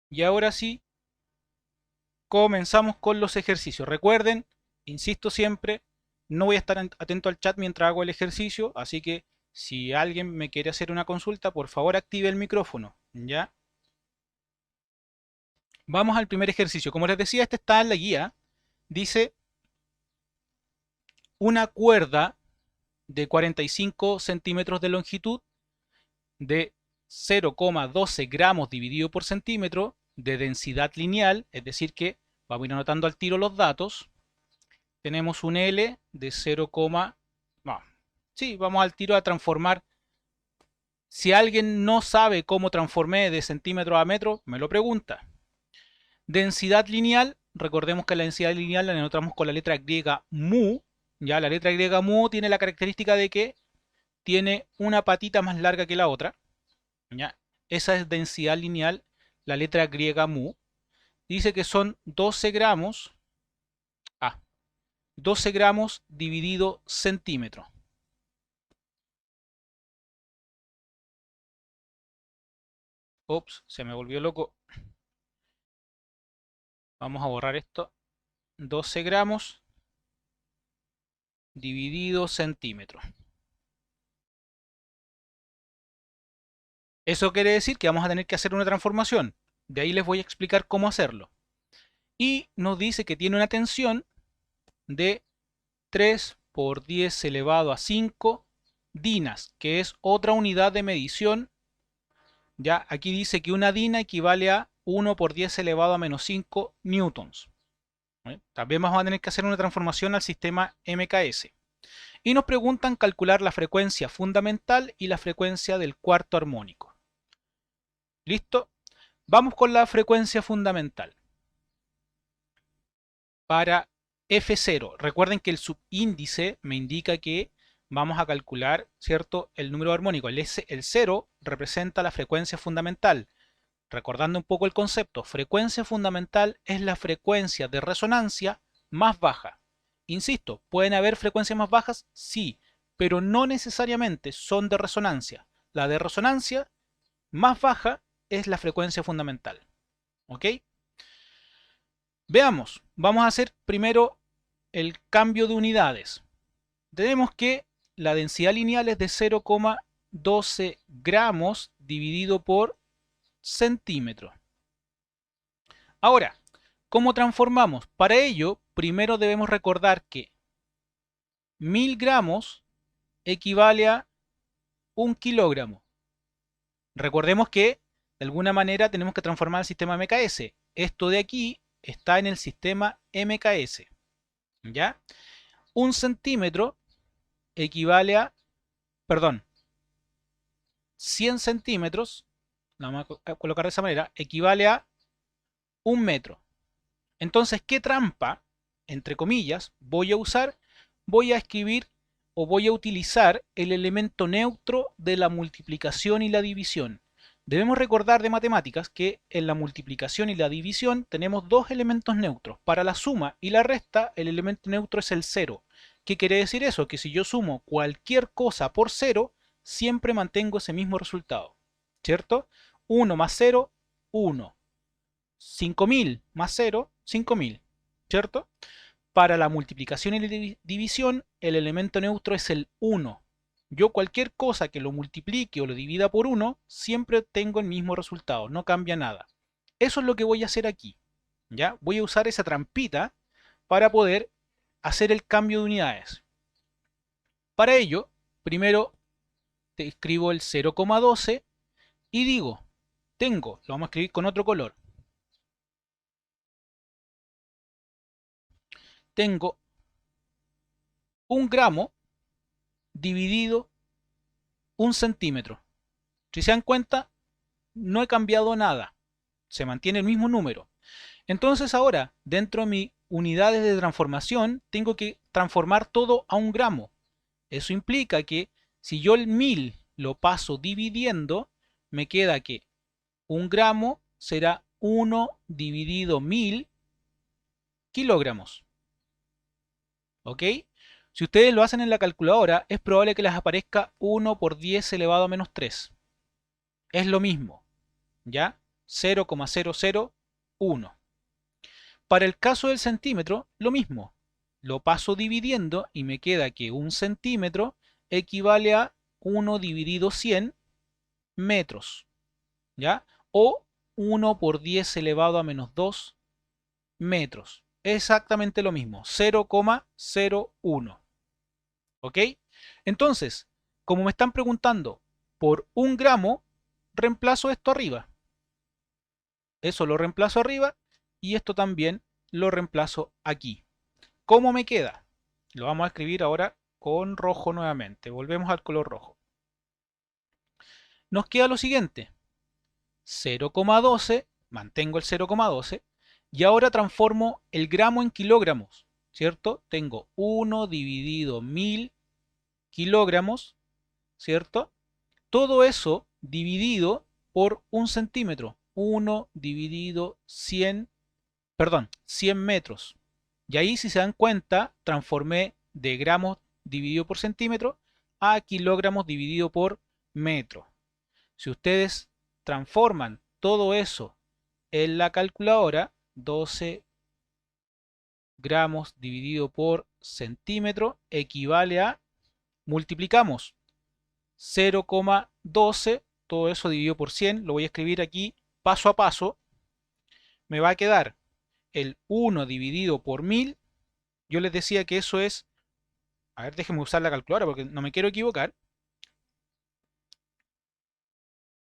Y ahora sí, comenzamos con los ejercicios. Recuerden, insisto siempre, no voy a estar atento al chat mientras hago el ejercicio, así que si alguien me quiere hacer una consulta, por favor active el micrófono, ¿ya? Vamos al primer ejercicio. Como les decía, este está en la guía. Dice una cuerda de 45 centímetros de longitud de 0,12 gramos dividido por centímetro de densidad lineal, es decir que vamos a ir anotando al tiro los datos. Tenemos un L de 0, no, sí, vamos al tiro a transformar. Si alguien no sabe cómo transformé de centímetro a metro, me lo pregunta. Densidad lineal, recordemos que la densidad lineal la anotamos con la letra griega mu. Ya la letra griega mu tiene la característica de que tiene una patita más larga que la otra. ¿Ya? Esa es densidad lineal, la letra griega mu. Dice que son 12 gramos, 12 gramos dividido centímetro. Ups, se me volvió loco. Vamos a borrar esto. 12 gramos dividido centímetro. Eso quiere decir que vamos a tener que hacer una transformación. De ahí les voy a explicar cómo hacerlo. Y nos dice que tiene una tensión de 3 por 10 elevado a 5 dinas, que es otra unidad de medición. Ya aquí dice que una dina equivale a 1 por 10 elevado a menos 5 newtons. También vamos a tener que hacer una transformación al sistema MKS. Y nos preguntan calcular la frecuencia fundamental y la frecuencia del cuarto armónico. ¿Listo? Vamos con la frecuencia fundamental. Para F0, recuerden que el subíndice me indica que vamos a calcular, ¿cierto?, el número armónico. El 0 representa la frecuencia fundamental. Recordando un poco el concepto, frecuencia fundamental es la frecuencia de resonancia más baja. Insisto, ¿pueden haber frecuencias más bajas? Sí, pero no necesariamente son de resonancia. La de resonancia más baja es la frecuencia fundamental. ¿Ok? Veamos, vamos a hacer primero el cambio de unidades. Tenemos que la densidad lineal es de 0,12 gramos dividido por centímetro. Ahora, ¿cómo transformamos? Para ello, primero debemos recordar que 1000 gramos equivale a 1 kilogramo. Recordemos que de alguna manera tenemos que transformar el sistema MKS. Esto de aquí está en el sistema MKS. ¿Ya? 1 centímetro equivale a, perdón, 100 centímetros, la vamos a colocar de esa manera, equivale a 1 metro. Entonces, ¿qué trampa, entre comillas, voy a usar? Voy a escribir o voy a utilizar el elemento neutro de la multiplicación y la división. Debemos recordar de matemáticas que en la multiplicación y la división tenemos dos elementos neutros. Para la suma y la resta, el elemento neutro es el 0. ¿Qué quiere decir eso? Que si yo sumo cualquier cosa por 0, siempre mantengo ese mismo resultado. ¿Cierto? 1 más 0, 1. 5000 más 0, 5000. ¿Cierto? Para la multiplicación y la división, el elemento neutro es el 1. Yo cualquier cosa que lo multiplique o lo divida por 1, siempre tengo el mismo resultado, no cambia nada. Eso es lo que voy a hacer aquí. ¿Ya? Voy a usar esa trampita para poder hacer el cambio de unidades. Para ello, primero te escribo el 0,12 y digo, tengo, lo vamos a escribir con otro color, tengo 1 gramo dividido 1 centímetro. Si se dan cuenta, no he cambiado nada. Se mantiene el mismo número. Entonces ahora, dentro de mis unidades de transformación, tengo que transformar todo a 1 gramo. Eso implica que si yo el 1000 lo paso dividiendo, me queda que 1 gramo será 1 dividido 1000 kilogramos. ¿Ok? Si ustedes lo hacen en la calculadora, es probable que les aparezca 1 por 10 elevado a menos 3. Es lo mismo, ¿ya? 0,001. Para el caso del centímetro, lo mismo. Lo paso dividiendo y me queda que un centímetro equivale a 1 dividido 100 metros, ¿ya? O 1 por 10 elevado a menos 2 metros. Exactamente lo mismo, 0,01. ¿Ok? Entonces, como me están preguntando por 1 gramo, reemplazo esto arriba. Eso lo reemplazo arriba y esto también lo reemplazo aquí. ¿Cómo me queda? Lo vamos a escribir ahora con rojo nuevamente. Volvemos al color rojo. Nos queda lo siguiente. 0,12, mantengo el 0,12 y ahora transformo el gramo en kilogramos, ¿cierto? Tengo 1 dividido 1000 kilogramos, ¿cierto? Todo eso dividido por 1 centímetro. 1 dividido 100, perdón, 100 metros. Y ahí, si se dan cuenta, transformé de gramos dividido por centímetro a kilogramos dividido por metro. Si ustedes transforman todo eso en la calculadora, 12 gramos dividido por centímetro equivale a, multiplicamos 0,12, todo eso dividido por 100, lo voy a escribir aquí paso a paso, me va a quedar el 1 dividido por 1000, yo les decía que eso es, a ver, déjenme usar la calculadora porque no me quiero equivocar,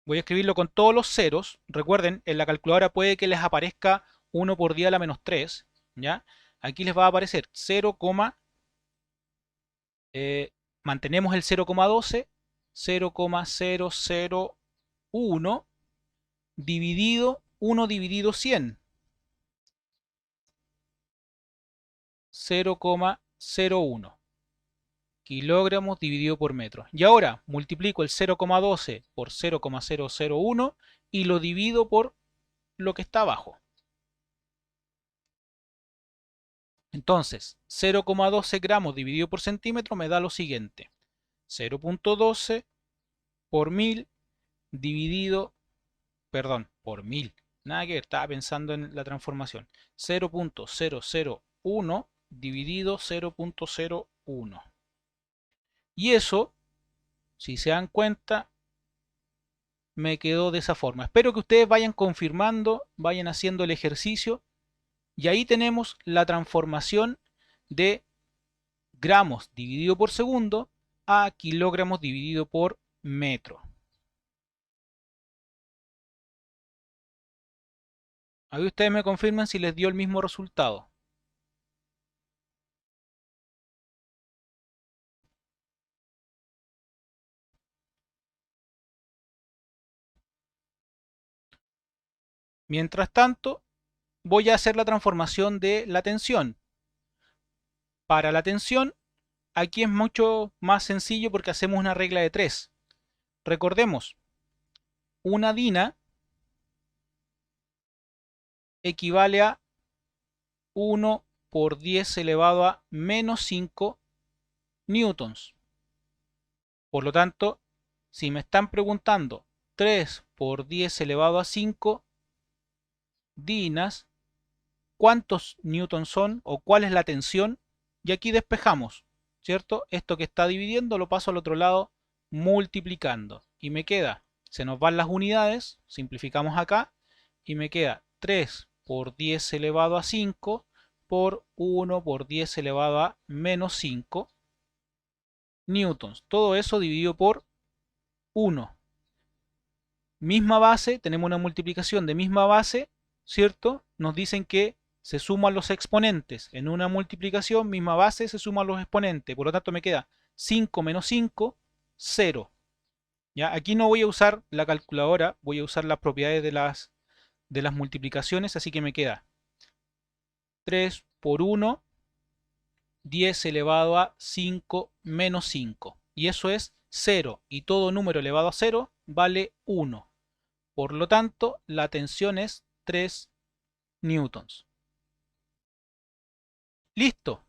voy a escribirlo con todos los ceros, recuerden, en la calculadora puede que les aparezca 1 por 10 a la menos 3, ¿ya? Aquí les va a aparecer 0, mantenemos el 0,12, 0,001 dividido 1 dividido 100, 0,01 kilogramos dividido por metro. Y ahora multiplico el 0,12 por 0,001 y lo divido por lo que está abajo. Entonces, 0,12 gramos dividido por centímetro me da lo siguiente. 0,12 por 1000 dividido, perdón, por 1000. Nada que ver, estaba pensando en la transformación. 0,001 dividido 0,01. Y eso, si se dan cuenta, me quedó de esa forma. Espero que ustedes vayan confirmando, vayan haciendo el ejercicio. Y ahí tenemos la transformación de gramos dividido por segundo a kilogramos dividido por metro. Ahí ustedes me confirman si les dio el mismo resultado. Mientras tanto, voy a hacer la transformación de la tensión. Para la tensión, aquí es mucho más sencillo porque hacemos una regla de 3. Recordemos, una dina equivale a 1 por 10 elevado a menos 5 newtons. Por lo tanto, si me están preguntando 3 por 10 elevado a 5 dinas, ¿cuántos newtons son o cuál es la tensión? Y aquí despejamos, ¿cierto? Esto que está dividiendo lo paso al otro lado multiplicando. Y me queda, se nos van las unidades, simplificamos acá, y me queda 3 por 10 elevado a 5 por 1 por 10 elevado a menos 5 newtons. Todo eso dividido por 1. Misma base, tenemos una multiplicación de misma base, ¿cierto? Nos dicen que se suman los exponentes. En una multiplicación, misma base, se suman los exponentes. Por lo tanto, me queda 5 menos 5, 0. ¿Ya? Aquí no voy a usar la calculadora, voy a usar las propiedades de las multiplicaciones, así que me queda 3 por 1, 10 elevado a 5 menos 5. Y eso es 0. Y todo número elevado a 0 vale 1. Por lo tanto, la tensión es 3 newtons. Listo.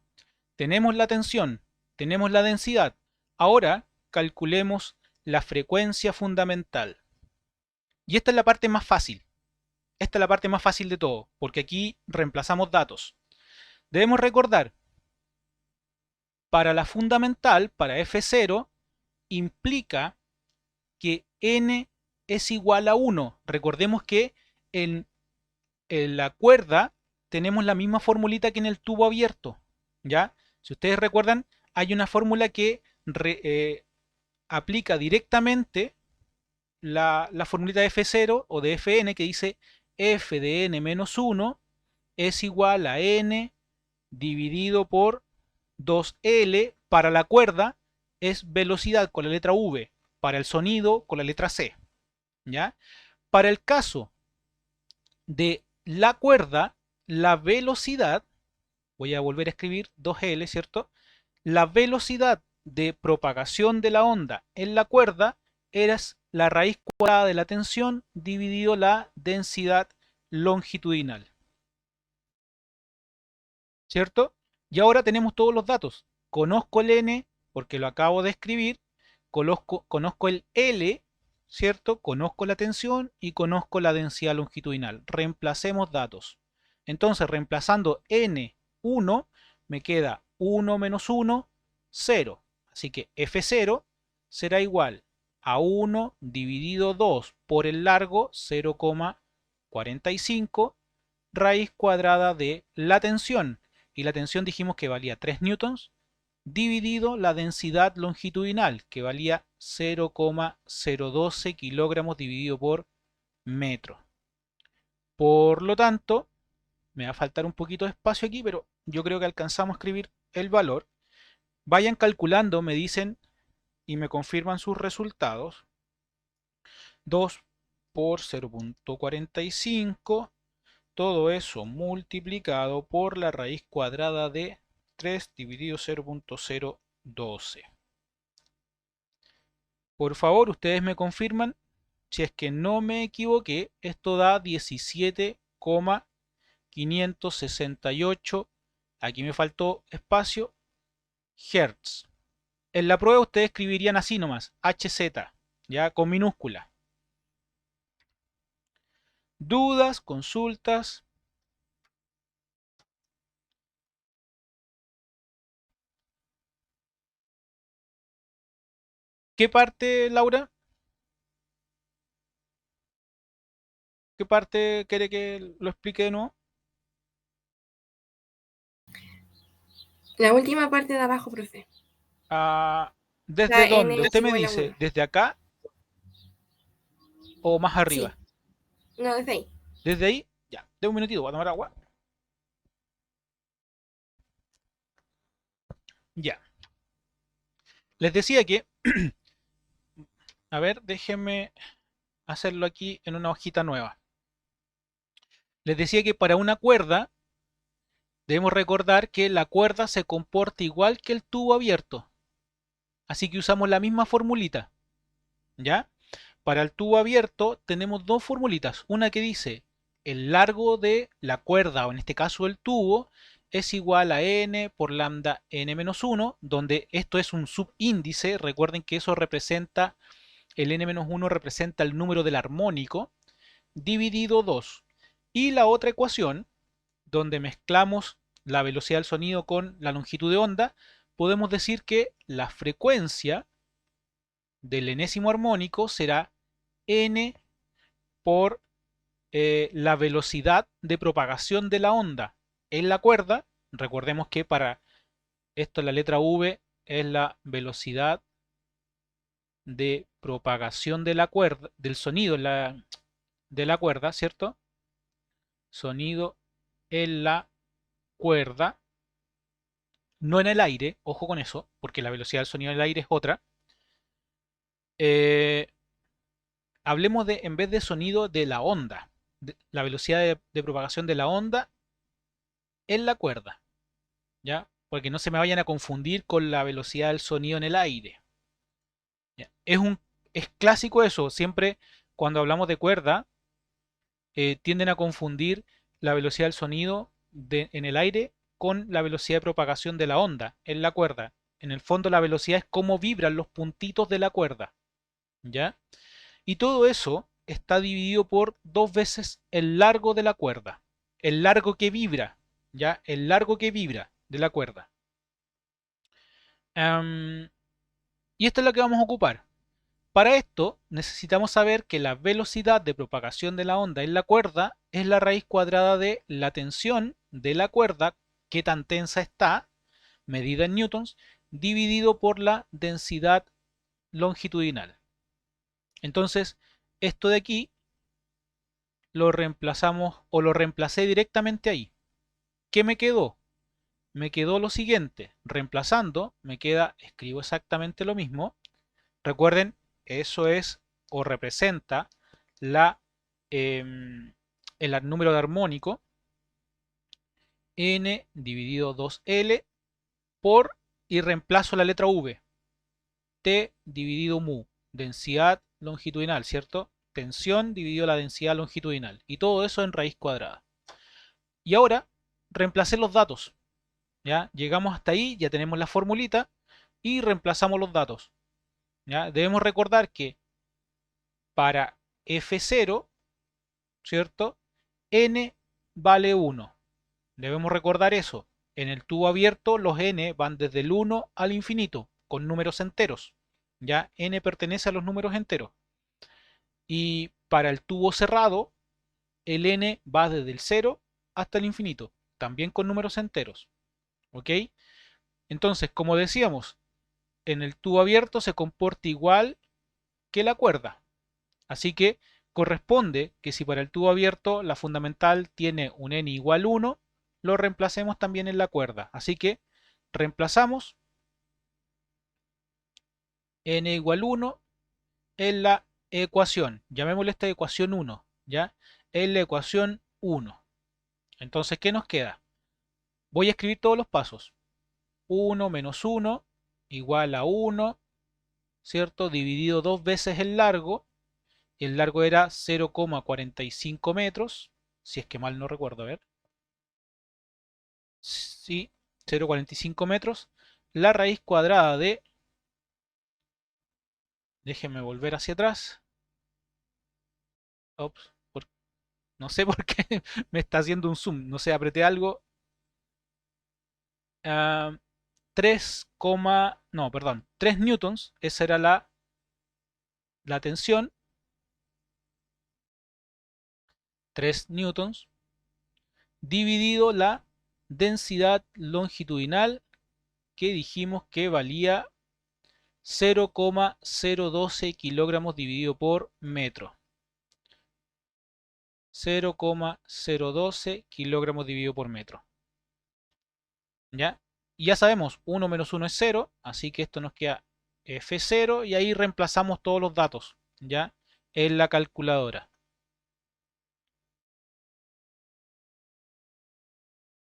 Tenemos la tensión, tenemos la densidad. Ahora calculemos la frecuencia fundamental. Y esta es la parte más fácil. Esta es la parte más fácil de todo, porque aquí reemplazamos datos. Debemos recordar, para la fundamental, para F0, implica que n es igual a 1. Recordemos que en la cuerda tenemos la misma formulita que en el tubo abierto. ¿Ya? Si ustedes recuerdan, hay una fórmula que aplica directamente la formulita de F0 o de Fn que dice f de n menos 1 es igual a n dividido por 2L. Para la cuerda es velocidad con la letra V, para el sonido con la letra C. ¿Ya? Para el caso de la cuerda, la velocidad, voy a volver a escribir 2L, ¿cierto? La velocidad de propagación de la onda en la cuerda era la raíz cuadrada de la tensión dividido la densidad longitudinal. ¿Cierto? Y ahora tenemos todos los datos. Conozco el n porque lo acabo de escribir, conozco el L, ¿cierto? Conozco la tensión y conozco la densidad longitudinal. Reemplacemos datos. Entonces, reemplazando n1, me queda 1 menos 1, 0. Así que F0 será igual a 1 dividido 2 por el largo 0,45 raíz cuadrada de la tensión. Y la tensión dijimos que valía 3 newtons dividido la densidad longitudinal, que valía 0,012 kilogramos dividido por metro. Por lo tanto, me va a faltar un poquito de espacio aquí, pero yo creo que alcanzamos a escribir el valor. Vayan calculando, me dicen y me confirman sus resultados. 2 por 0,45, todo eso multiplicado por la raíz cuadrada de 3 dividido 0,012. Por favor, ustedes me confirman si es que no me equivoqué. Esto da 17,568. Aquí me faltó espacio. Hertz. En la prueba ustedes escribirían así nomás, HZ, ya con minúscula. ¿Dudas? ¿Consultas? ¿Qué parte, Laura? ¿Qué parte quiere que lo explique de nuevo? La última parte de abajo, profe. ¿Desde La dónde? n es Usted me igual a dice, 1. ¿desde acá o más Sí, arriba? no, desde ahí. ¿Desde ahí? Ya, de un minutito, voy a tomar agua. Ya. Les decía que, a ver, déjenme hacerlo aquí en una hojita nueva. Les decía que para una cuerda debemos recordar que la cuerda se comporta igual que el tubo abierto. Así que usamos la misma formulita. ¿Ya? Para el tubo abierto tenemos dos formulitas. Una que dice el largo de la cuerda, o en este caso el tubo, es igual a n por lambda n-1, donde esto es un subíndice. Recuerden que eso representa, el n-1 representa el número del armónico, dividido 2. Y la otra ecuación, donde mezclamos la velocidad del sonido con la longitud de onda, podemos decir que la frecuencia del enésimo armónico será n por la velocidad de propagación de la onda en la cuerda. Recordemos que para esto la letra V es la velocidad de propagación de la cuerda, del sonido de la cuerda, ¿cierto? Sonido en la cuerda, no en el aire, ojo con eso, porque la velocidad del sonido en el aire es otra. Eh, Hablemos de, en vez de sonido, de la onda, la velocidad de propagación de la onda en la cuerda, ¿ya? Porque no se me vayan a confundir con la velocidad del sonido en el aire. ¿Ya? Es clásico eso, siempre cuando hablamos de cuerda, tienden a confundir la velocidad del sonido en el aire con la velocidad de propagación de la onda en la cuerda. En el fondo la velocidad es cómo vibran los puntitos de la cuerda, ¿ya? Y todo eso está dividido por 2 veces el largo de la cuerda. El largo que vibra, ¿ya? El largo que vibra de la cuerda. Y esto es lo que vamos a ocupar. Para esto necesitamos saber que la velocidad de propagación de la onda en la cuerda es la raíz cuadrada de la tensión de la cuerda, qué tan tensa está, medida en newtons, dividido por la densidad longitudinal. Entonces, esto de aquí lo reemplazamos o lo reemplacé directamente ahí. ¿Qué me quedó? Me quedó lo siguiente. Reemplazando, me queda, escribo exactamente lo mismo. Recuerden, eso es o representa la, el número de armónico n dividido 2L por, y reemplazo la letra V, T dividido mu, densidad longitudinal, ¿cierto? Tensión dividido la densidad longitudinal. Y todo eso en raíz cuadrada. Y ahora reemplacé los datos. ¿Ya? Llegamos hasta ahí, ya tenemos la formulita y reemplazamos los datos. ¿Ya? Debemos recordar que para F0, ¿cierto? N vale 1. Debemos recordar eso. En el tubo abierto los n van desde el 1 al infinito, con números enteros. Ya n pertenece a los números enteros. Y para el tubo cerrado, el n va desde el 0 hasta el infinito, también con números enteros. ¿Ok? Entonces, como decíamos, en el tubo abierto se comporta igual que la cuerda. Así que corresponde que si para el tubo abierto la fundamental tiene un n igual 1, lo reemplacemos también en la cuerda. Así que reemplazamos n igual 1 en la ecuación. Llamémosle esta ecuación 1, ¿ya? En la ecuación 1. Entonces, ¿qué nos queda? Voy a escribir todos los pasos. 1 menos 1 igual a 1, ¿cierto? Dividido 2 veces el largo. El largo era 0,45 metros, si es que mal no recuerdo, a ver. Sí, 0,45 metros. La raíz cuadrada de... Déjenme volver hacia atrás. Ops, no sé por qué me está haciendo un zoom. No sé, apreté algo. 3, no, perdón, 3 newtons. Esa era la tensión. 3 newtons. Dividido la densidad longitudinal que dijimos que valía 0,012 kilogramos dividido por metro. 0,012 kilogramos dividido por metro. ¿Ya? Y ya sabemos, 1 menos 1 es 0, así que esto nos queda F0 y ahí reemplazamos todos los datos, ¿ya? En la calculadora.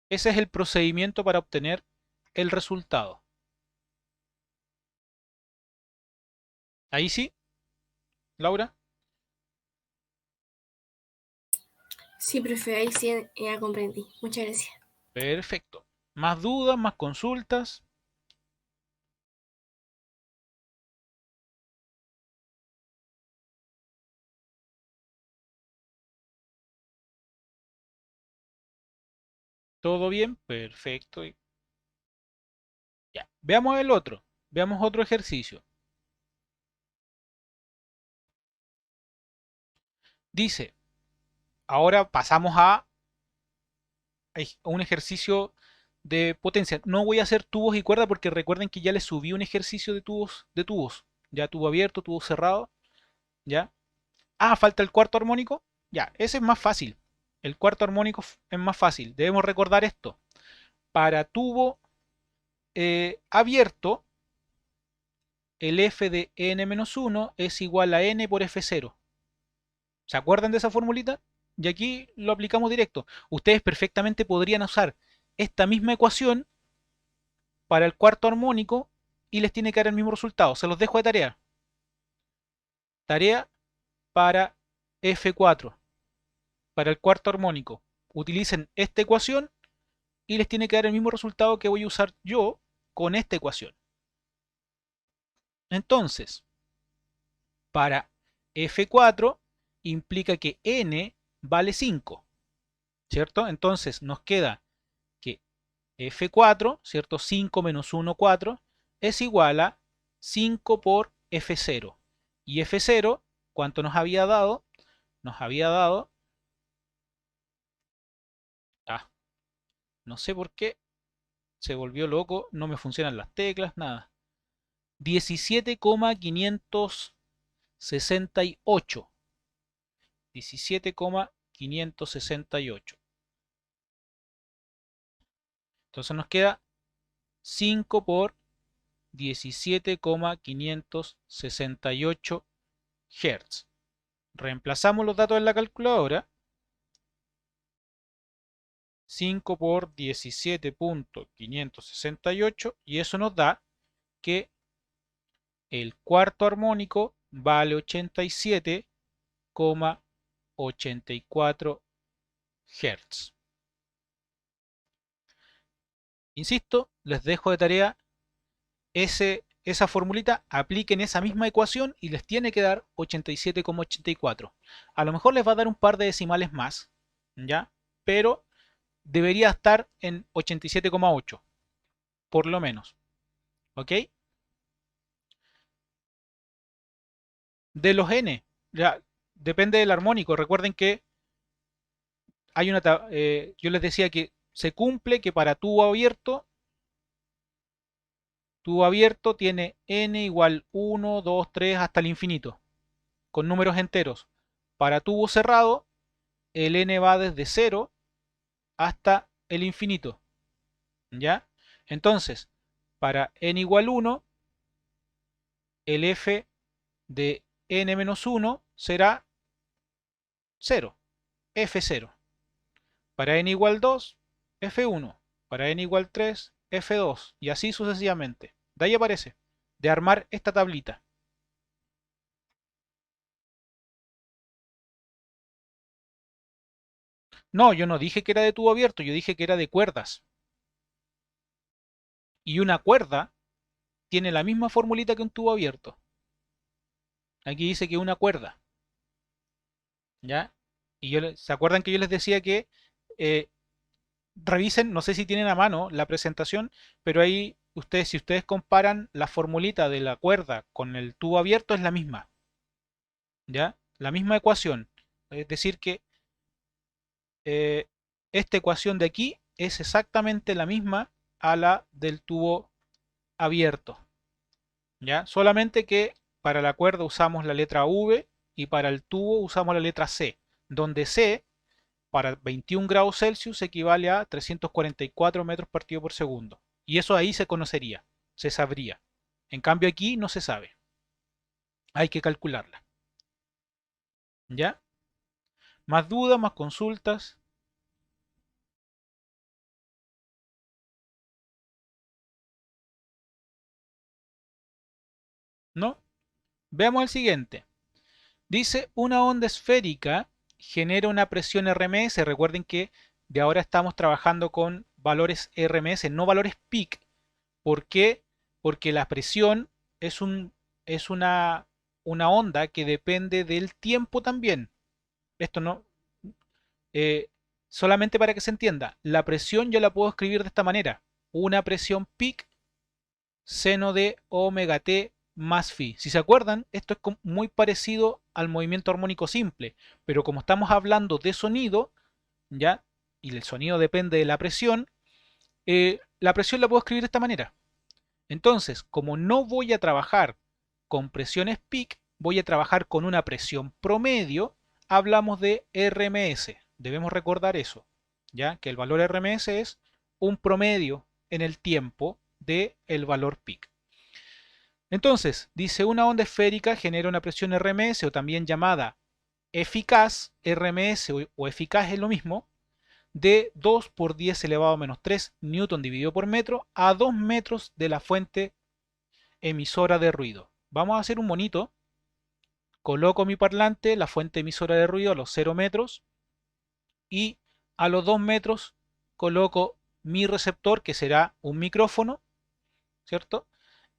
Ese es el procedimiento para obtener el resultado. Ahí sí, Laura. Sí, profe, ahí sí ya comprendí. Muchas gracias. Perfecto. ¿Más dudas, más consultas? ¿Todo bien? Perfecto. Ya. Veamos el otro. Veamos otro ejercicio. Dice, ahora pasamos a un ejercicio de potencia. No voy a hacer tubos y cuerda porque recuerden que ya les subí un ejercicio de tubos. Ya tubo abierto, tubo cerrado. ¿Ya? Ah, falta el cuarto armónico. Ya, ese es más fácil. El cuarto armónico es más fácil. Debemos recordar esto. Para tubo abierto, el f de n-1 es igual a n por f0. ¿Se acuerdan de esa formulita? Y aquí lo aplicamos directo. Ustedes perfectamente podrían usar esta misma ecuación para el cuarto armónico y les tiene que dar el mismo resultado. Se los dejo de tarea. Tarea para F4, para el cuarto armónico. Utilicen esta ecuación y les tiene que dar el mismo resultado que voy a usar yo con esta ecuación. Entonces, para F4 implica que n vale 5, ¿cierto? Entonces nos queda que F4, ¿cierto? 5 menos 1, 4, es igual a 5 por F0. Y F0, ¿cuánto nos había dado? Nos había dado... no sé por qué se volvió loco, no me funcionan las teclas, nada. 17,568. 17,568. Entonces nos queda 5 por 17,568 Hz. Reemplazamos los datos en la calculadora. 5 por 17,568 y eso nos da que el cuarto armónico vale 87,84 Hz. Insisto, les dejo de tarea esa formulita, apliquen esa misma ecuación y les tiene que dar 87,84. A lo mejor les va a dar un par de decimales más, ¿ya? Pero debería estar en 87,8, por lo menos. ¿Ok? De los n, ya depende del armónico. Recuerden que hay una, yo les decía que se cumple que para tubo abierto tiene n igual 1, 2, 3 hasta el infinito, con números enteros. Para tubo cerrado, el n va desde 0 hasta el infinito. ¿Ya? Entonces, para n igual 1, el f de n-1 será 0, f0. Para n igual 2, f1. Para n igual 3, f2. Y así sucesivamente. De ahí aparece, de armar esta tablita. No, yo no dije que era de tubo abierto, yo dije que era de cuerdas. Y una cuerda tiene la misma formulita que un tubo abierto. Aquí dice que una cuerda. ¿Ya? Y ¿se acuerdan que yo les decía que eh, revisen, no sé si tienen a mano la presentación, pero ahí ustedes, si ustedes comparan la formulita de la cuerda con el tubo abierto, es la misma. ¿Ya? La misma ecuación. Es decir que eh, esta ecuación de aquí es exactamente la misma a la del tubo abierto. ¿Ya? Solamente que para la cuerda usamos la letra V y para el tubo usamos la letra C, donde C para 21 grados Celsius equivale a 344 metros partido por segundo. Y eso ahí se conocería, se sabría. En cambio aquí no se sabe. Hay que calcularla. ¿Ya? ¿Más dudas, más consultas? ¿No? Veamos el siguiente. Dice, una onda esférica genera una presión RMS. Recuerden que de ahora estamos trabajando con valores RMS, no valores peak. ¿Por qué? Porque la presión es una onda que depende del tiempo también. Esto no, eh, solamente para que se entienda, la presión yo la puedo escribir de esta manera. Una presión peak seno de omega t más phi. Si se acuerdan, esto es muy parecido al movimiento armónico simple, pero como estamos hablando de sonido, ¿ya? Y el sonido depende de la presión la puedo escribir de esta manera. Entonces, como no voy a trabajar con presiones peak, voy a trabajar con una presión promedio, hablamos de RMS. Debemos recordar eso, ¿ya? Que el valor RMS es un promedio en el tiempo del valor peak. Entonces, dice una onda esférica genera una presión RMS o también llamada eficaz, RMS o eficaz es lo mismo, de 2 por 10 elevado a menos 3 newton dividido por metro a 2 metros de la fuente emisora de ruido. Vamos a hacer un monito. Coloco mi parlante, la fuente emisora de ruido a los 0 metros y a los 2 metros coloco mi receptor que será un micrófono, ¿cierto?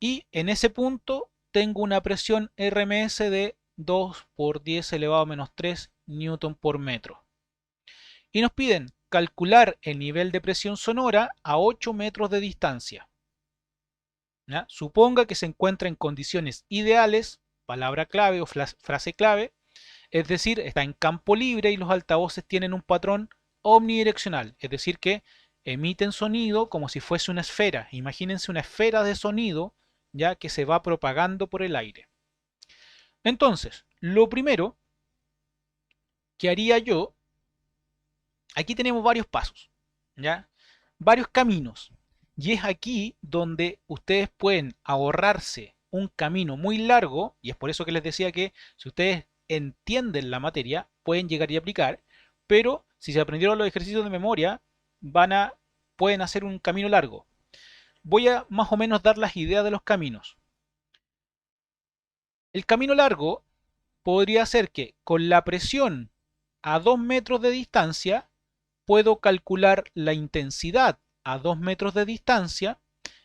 Y en ese punto tengo una presión RMS de 2 por 10 elevado a menos 3 newton por metro. Y nos piden calcular el nivel de presión sonora a 8 metros de distancia. ¿Ya? Suponga que se encuentra en condiciones ideales, palabra clave o frase clave, es decir, está en campo libre y los altavoces tienen un patrón omnidireccional, es decir, que emiten sonido como si fuese una esfera. Imagínense una esfera de sonido ya que se va propagando por el aire. Entonces, lo primero que haría yo, aquí tenemos varios pasos, ¿ya? Varios caminos. Y es aquí donde ustedes pueden ahorrarse un camino muy largo, y es por eso que les decía que si ustedes entienden la materia, pueden llegar y aplicar, pero si se aprendieron los ejercicios de memoria, pueden hacer un camino largo. Voy a más o menos dar las ideas de los caminos. El camino largo podría ser que con la presión a 2 metros de distancia puedo calcular la intensidad a 2 metros de distancia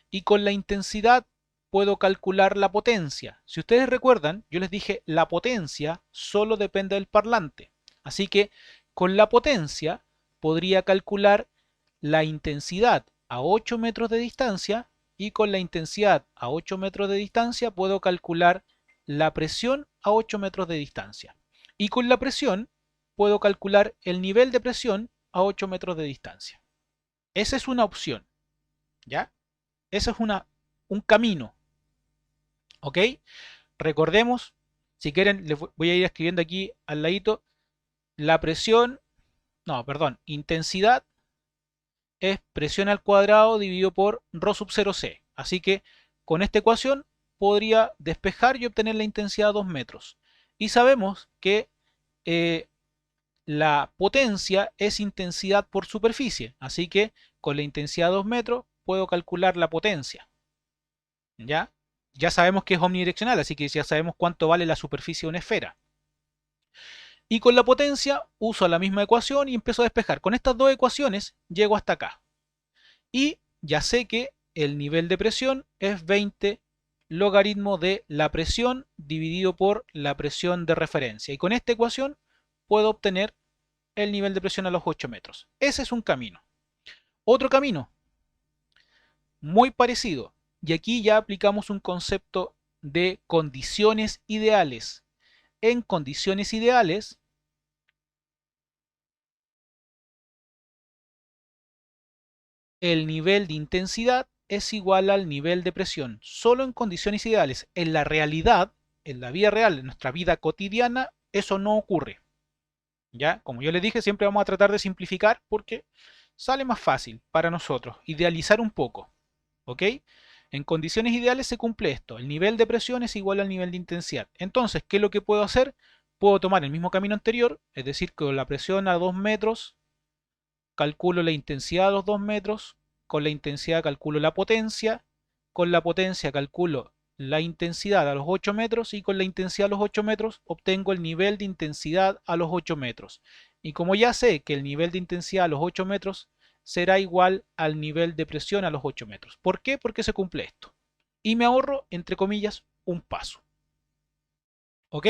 y con la intensidad puedo calcular la potencia. Si ustedes recuerdan, yo les dije la potencia solo depende del parlante. Así que con la potencia podría calcular la intensidad a 8 metros de distancia y con la intensidad a 8 metros de distancia puedo calcular la presión a 8 metros de distancia. Y con la presión puedo calcular el nivel de presión a 8 metros de distancia. Esa es una opción, ¿ya? Ese es un camino, ¿ok? Recordemos, si quieren, les voy a ir escribiendo aquí al ladito, la presión, no, perdón, intensidad es presión al cuadrado dividido por ρ sub 0c. Así que con esta ecuación podría despejar y obtener la intensidad a 2 metros. Y sabemos que la potencia es intensidad por superficie. Así que con la intensidad a 2 metros puedo calcular la potencia. ¿Ya? Ya sabemos que es omnidireccional, así que ya sabemos cuánto vale la superficie de una esfera. Y con la potencia uso la misma ecuación y empiezo a despejar. Con estas dos ecuaciones llego hasta acá. Y ya sé que el nivel de presión es 20 logaritmo de la presión dividido por la presión de referencia. Y con esta ecuación puedo obtener el nivel de presión a los 8 metros. Ese es un camino. Otro camino, muy parecido. Y aquí ya aplicamos un concepto de condiciones ideales. En condiciones ideales, el nivel de intensidad es igual al nivel de presión. Solo en condiciones ideales. En la realidad, en la vida real, en nuestra vida cotidiana, eso no ocurre. ¿Ya? Como yo les dije, siempre vamos a tratar de simplificar porque sale más fácil para nosotros. Idealizar un poco. ¿Ok? En condiciones ideales se cumple esto. El nivel de presión es igual al nivel de intensidad. Entonces, ¿qué es lo que puedo hacer? Puedo tomar el mismo camino anterior, es decir, con la presión a 2 metros, calculo la intensidad a los 2 metros, con la intensidad calculo la potencia, con la potencia calculo la intensidad a los 8 metros y con la intensidad a los 8 metros obtengo el nivel de intensidad a los 8 metros. Y como ya sé que el nivel de intensidad a los 8 metros será igual al nivel de presión a los 8 metros. ¿Por qué? Porque se cumple esto. Y me ahorro, entre comillas, un paso. ¿Ok?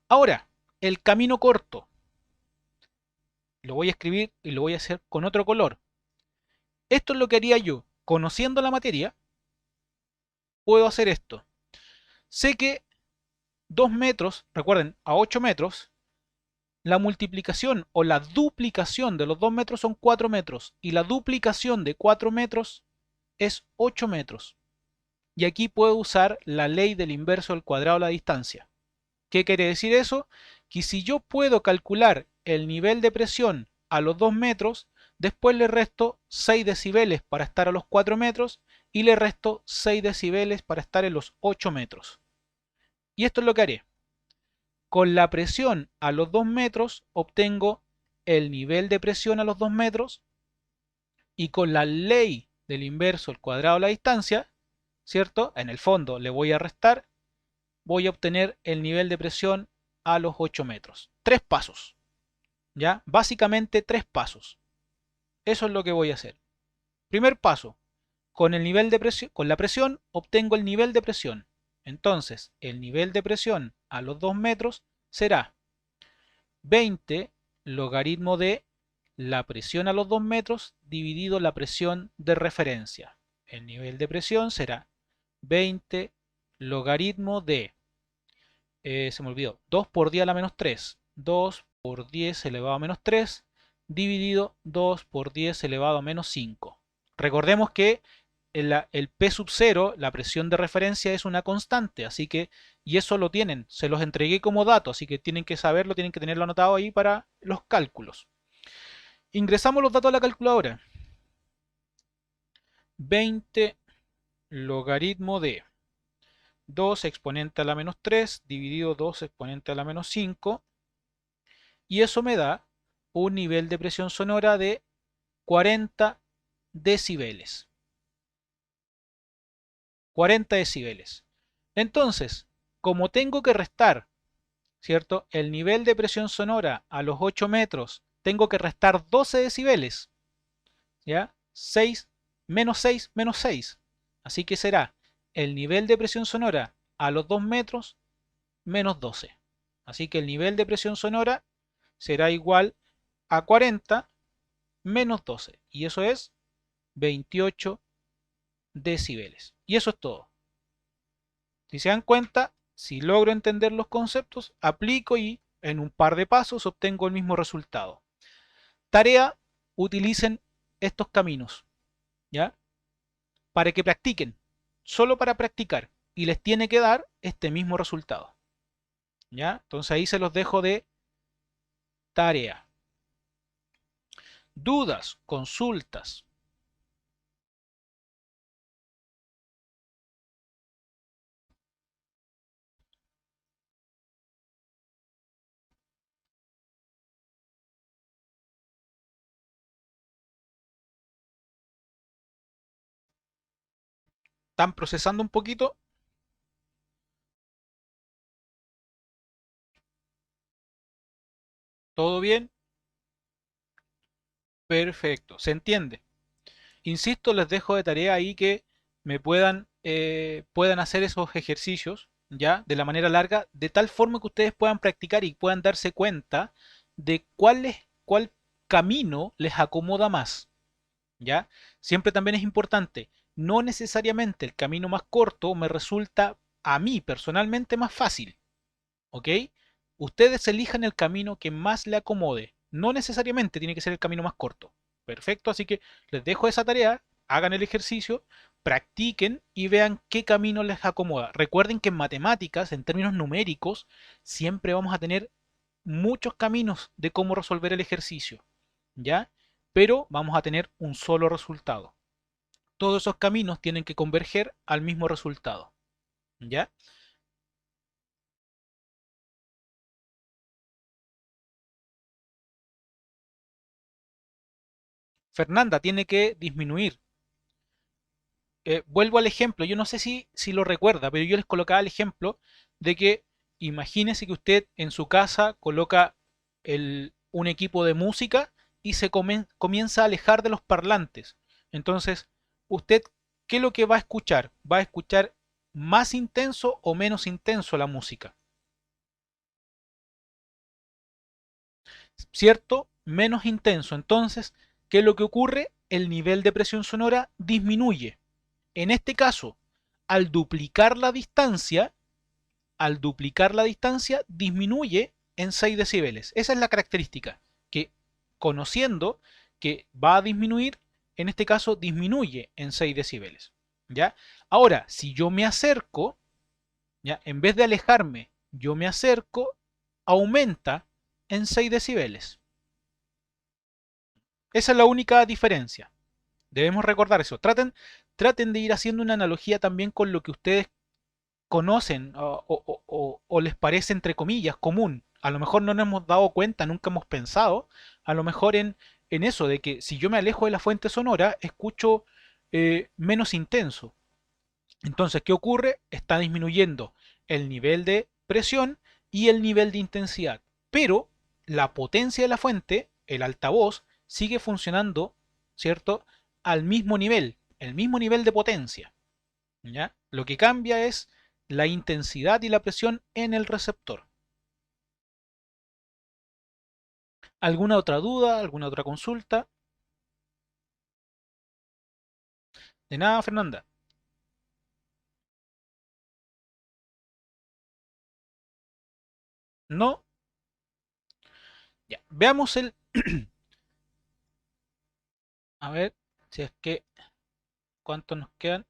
Ahora, el camino corto. Lo voy a escribir y lo voy a hacer con otro color. Esto es lo que haría yo. Conociendo la materia, puedo hacer esto. Sé que 2 metros, recuerden, a 8 metros, la multiplicación o la duplicación de los 2 metros son 4 metros y la duplicación de 4 metros es 8 metros. Y aquí puedo usar la ley del inverso al cuadrado de la distancia. ¿Qué quiere decir eso? Que si yo puedo calcular el nivel de presión a los 2 metros, después le resto 6 decibeles para estar a los 4 metros y le resto 6 decibeles para estar en los 8 metros. Y esto es lo que haré. Con la presión a los 2 metros obtengo el nivel de presión a los 2 metros y con la ley del inverso al cuadrado de la distancia, ¿cierto? En el fondo le voy a restar, voy a obtener el nivel de presión a los 8 metros. 3 pasos, ¿ya? Básicamente 3 pasos. Eso es lo que voy a hacer. Primer paso, con el nivel de presión, con la presión obtengo el nivel de presión. Entonces, el nivel de presión a los 2 metros será 20 logaritmo de la presión a los 2 metros dividido la presión de referencia. El nivel de presión será 20 logaritmo de, se me olvidó, 2 por 10 a la menos 3. 2 por 10 elevado a menos 3 dividido 2 por 10 elevado a menos 5. Recordemos que el P sub 0, la presión de referencia, es una constante, así que, y eso lo tienen, se los entregué como dato, así que tienen que saberlo, tienen que tenerlo anotado ahí para los cálculos. Ingresamos los datos a la calculadora. 20 logaritmo de 2 exponente a la menos 3 dividido 2 exponente a la menos 5, y eso me da un nivel de presión sonora de 40 decibeles. 40 decibeles. Entonces, como tengo que restar, ¿cierto?, el nivel de presión sonora a los 8 metros, tengo que restar 12 decibeles. ¿Ya? 6 menos 6 menos 6. Así que será el nivel de presión sonora a los 2 metros menos 12. Así que el nivel de presión sonora será igual a 40 menos 12. Y eso es 28 decibeles. Y eso es todo. Si se dan cuenta, si logro entender los conceptos, aplico y en un par de pasos obtengo el mismo resultado. Tarea, utilicen estos caminos, ¿ya? Para que practiquen, solo para practicar, y les tiene que dar este mismo resultado, ¿ya? Entonces ahí se los dejo de tarea. Dudas, consultas. ¿Están procesando un poquito? ¿Todo bien? Perfecto, se entiende. Insisto, les dejo de tarea ahí que me puedan hacer esos ejercicios, ¿ya? De la manera larga, de tal forma que ustedes puedan practicar y puedan darse cuenta de cuál camino les acomoda más, ¿ya? Siempre también es importante, no necesariamente el camino más corto me resulta a mí personalmente más fácil, ¿ok? Ustedes elijan el camino que más le acomode, no necesariamente tiene que ser el camino más corto. Perfecto, así que les dejo esa tarea, hagan el ejercicio, practiquen y vean qué camino les acomoda. Recuerden que en matemáticas, en términos numéricos, siempre vamos a tener muchos caminos de cómo resolver el ejercicio, ¿ya? Pero vamos a tener un solo resultado. Todos esos caminos tienen que converger al mismo resultado, ¿ya? Fernanda tiene que disminuir. Vuelvo al ejemplo, yo no sé si lo recuerda, pero yo les colocaba el ejemplo de que imagínese que usted en su casa coloca un equipo de música y se comienza a alejar de los parlantes. Entonces, usted, ¿qué es lo que va a escuchar? ¿Va a escuchar más intenso o menos intenso la música? ¿Cierto? Menos intenso. Entonces, ¿qué es lo que ocurre? El nivel de presión sonora disminuye. En este caso, al duplicar la distancia, disminuye en 6 decibeles. Esa es la característica, que conociendo que va a disminuir, en este caso disminuye en 6 decibeles. ¿Ya? Ahora, si yo me acerco, ¿ya? En vez de alejarme, yo me acerco, aumenta en 6 decibeles. Esa es la única diferencia. Debemos recordar eso. Traten de ir haciendo una analogía también con lo que ustedes conocen o les parece, entre comillas, común. A lo mejor no nos hemos dado cuenta, nunca hemos pensado, a lo mejor en eso, de que si yo me alejo de la fuente sonora, escucho menos intenso. Entonces, ¿qué ocurre? Está disminuyendo el nivel de presión y el nivel de intensidad. Pero la potencia de la fuente, el altavoz, sigue funcionando, ¿cierto? Al mismo nivel, el mismo nivel de potencia. ¿Ya? Lo que cambia es la intensidad y la presión en el receptor. ¿Alguna otra duda? ¿Alguna otra consulta? De nada, Fernanda. ¿No? Ya. Veamos el... A ver, si es que... ¿Cuántos nos quedan?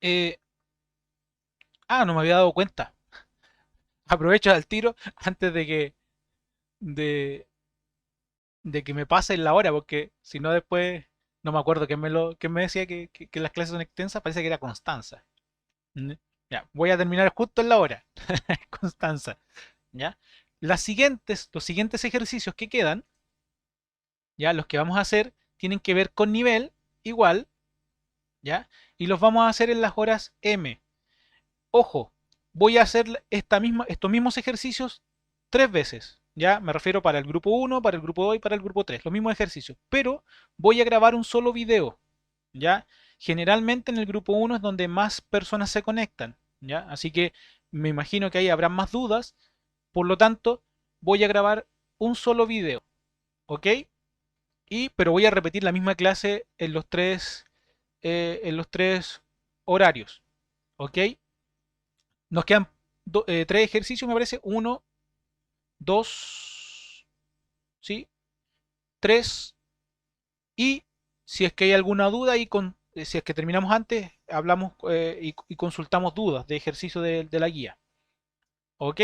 Eh, no me había dado cuenta. Aprovecho al tiro antes de, de que me pase la hora, porque si no después no me acuerdo quién me decía que las clases son extensas, parece que era Constanza. ¿Mm? Ya, voy a terminar justo en la hora. Constanza. ¿Ya? Los siguientes ejercicios que quedan, ya los que vamos a hacer, tienen que ver con nivel igual, ¿ya? Y los vamos a hacer en las horas M. Ojo, voy a hacer estos mismos ejercicios 3 veces. Ya me refiero para el grupo 1, para el grupo 2 y para el grupo 3. Los mismos ejercicios. Pero voy a grabar un solo video. ¿Ya? Generalmente en el grupo 1 es donde más personas se conectan. ¿Ya? Así que me imagino que ahí habrá más dudas. Por lo tanto, voy a grabar un solo video. ¿Ok? Pero voy a repetir la misma clase en los tres horarios. ¿Ok? Nos quedan 3 ejercicios, me parece. Uno, dos, ¿sí? Tres. Y si es que hay alguna duda, si es que terminamos antes, hablamos y consultamos dudas de ejercicio de la guía. ¿Ok?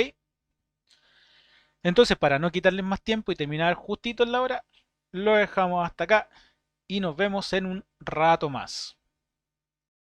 Entonces, para no quitarles más tiempo y terminar justito en la hora, lo dejamos hasta acá y nos vemos en un rato más.